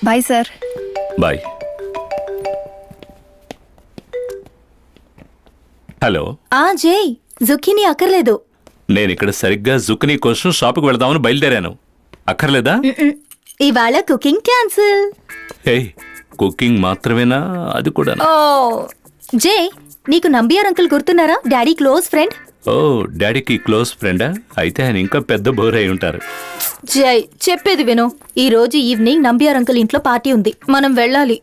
Bye sir. Bye. Hello. జై, zucchini అక్కర్లేదు. నేను ఇక్కడ సరిగ్గా జుక్నీ కోసం షాప్కి వెళదామని బయలుదేరాను. అక్కర్లేదా? ఇవాళ కుకింగ్ క్యాన్సిల్. హే, కుకింగ్ మాత్రమేనా? అది కూడా. ఓ జై, నీకు నంబియార్ అంకుల్ గుర్తున్నారా? Daddy close friend. ఓ, డాడీకి క్లోజ్ ఫ్రెండా? అయితే ఆయన ఇంకా పెద్ద బోర్ అయి ఉంటారు. జై, చెప్పేది విను. ఈ రోజు ఈవినింగ్ నంబియార్ అంకుల్ ఇంట్లో పార్టీ ఉంది, మనం వెళ్ళాలి.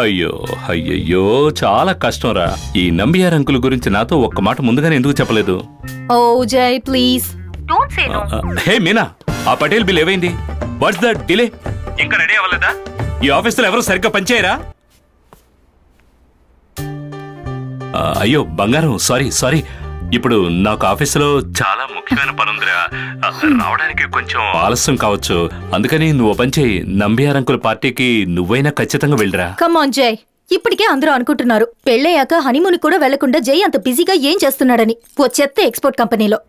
అయ్యో అయ్యయ్యో, చాలా కష్టం రా. ఈ నంబియార్ అంకుల్ గురించి నాతో ఒక్క మాట ముందుగానే ఎందుకు చెప్పలేదు? ఓ జై, ప్లీజ్. హే మీనా, ఆ పటేల్ బిల్ ఏమైంది? What's the delay? ఇంకా రెడీ అవ్వలేదా? ఈ ఆఫీసులో ఎవరు సరిగ్గా పనిచేయరా? అయ్యో బంగారం, సారీ సారీ. ఇప్పుడు నాకు ఆఫీసులో చాలా ముఖ్యమైన పనుందిరా. రావడానికి కొంచెం ఆలస్యం కావచ్చు. అందుకని నువ్వు పని చేయి, నంబియార్ అంకుల్ పార్టీకి నువ్వైనా ఖచ్చితంగా వెళ్ళరా. కమ్ ఆన్ జై, ఇప్పటికే అందరూ అనుకుంటున్నారు పెళ్ళయ్యాక హనీమూన్ కూడా వెళ్లకుండా జై అంత బిజీగా ఏం చేస్తున్నాడని ఓ చెత్త ఎక్స్పోర్ట్ కంపెనీలో.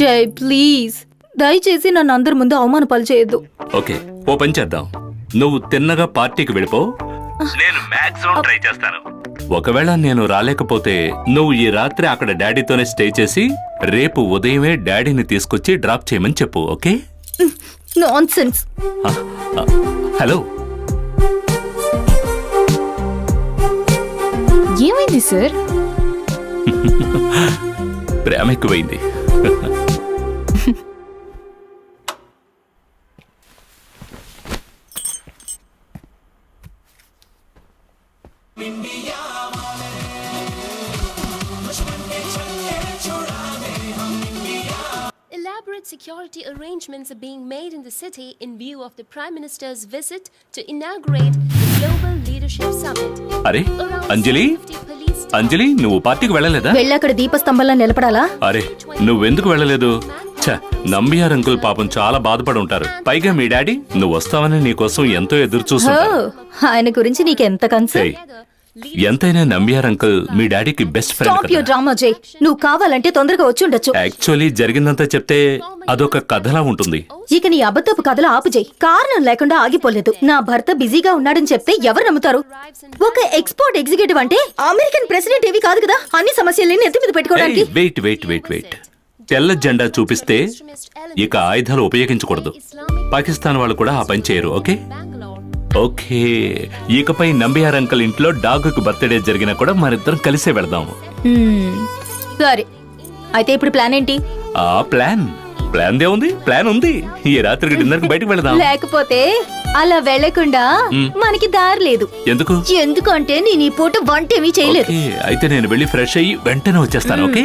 జై ప్లీజ్, దయచేసి నన్ను అందరి ముందు అవమాన పాలు చేయొద్దు. ఓకే, ఓ పని చేద్దాం. నువ్వు తిన్నగా పార్టీకి వెళ్ళిపో, నేను మాక్సిమం ట్రై చేస్తాను. ఒకవేళ నేను రాలేకపోతే నువ్వు ఈ రాత్రి అక్కడ డాడీతోనే స్టే చేసి రేపు ఉదయమే డాడీని తీసుకొచ్చి డ్రాప్ చేయమని చెప్పు. ఓకే? నాన్సెన్స్. హలో. ఏమైంది సార్? ప్రేమ ఎక్కువైంది. Elaborate security arrangements are being made in the city in view of the Prime Minister's visit to inaugurate the Global Leadership Summit. అరే అంజలి, అంజలి నువ్వు పార్టీకి వెళ్ళలేదా? వెళ్ళక్కడ దీపస్తంభంలో నిలబడాలా? అరే నువ్వెందుకు వెళ్ళలేదు? ఛ, నంబియార్ అంకుల్ పాపం చాలా బాధపడి ఉంటారు. పైగా మీ డాడీ నువ్వు వస్తావని నీకోసం ఎంతో ఎదురు చూస్తుంటారు. ఆయన గురించి నీకెంత కన్సర్న్? ఎంతైనా నంబియార్ అంకుల్ మీ డాడీకి best stop your friend. Drama జై. నువ్వు కావాలంటే తొందరగా వచ్చి ఉండొచ్చు. యాక్చువల్లీ జరిగిందంతా చెప్తే అదొక కథలా ఉంటుంది. ఇక నీ అబద్ధపు కథలు ఆపు జై. కారణం లేకుండా ఆగిపోలేదు. నా భర్త బిజీగా ఉన్నాడని చెప్తే ఎవరు నమ్ముతారు? ఒక ఎక్స్పోర్ట్ ఎగ్జిక్యూటివ్ అంటే అమెరికన్ ప్రెసిడెంట్ ఏవి కాదు కదా అన్ని సమస్యల్ని ఎత్తి మీద పెట్టుకోవడానికి. Wait wait wait wait. తెల్ల జెండా చూపిస్తే ఇక ఆయుధాలు ఉపయోగించకూడదు. పాకిస్తాన్ వాళ్ళు కూడా ఆ పని చేయరు. Okay okay. ఇకపై నంబియార్ అంకుల్ ఇంట్లో డాగుకి బర్త్డే జరిగినా కూడా మరిద్దరం కలిసే వెళదాం. సరే, అయితే ఇప్పుడు ప్లాన్ ఏంటి? ఆ ప్లాన్ దేముంది? ప్లాన్ ఉంది. ఈ రాత్రికి డిన్నర్ కి బయటకు వెళదాం. లేకపోతే అలా వెళ్లకుండా మనకి దారి లేదు. ఎందుకు? ఎందుకంటే నేను ఈ పూట వంట ఏమీ చేయలేదు. ఓకే, అయితే నేను వెళ్ళి ఫ్రెష్ అయ్యి వెంటనే వచ్చేస్తాను. ఓకే.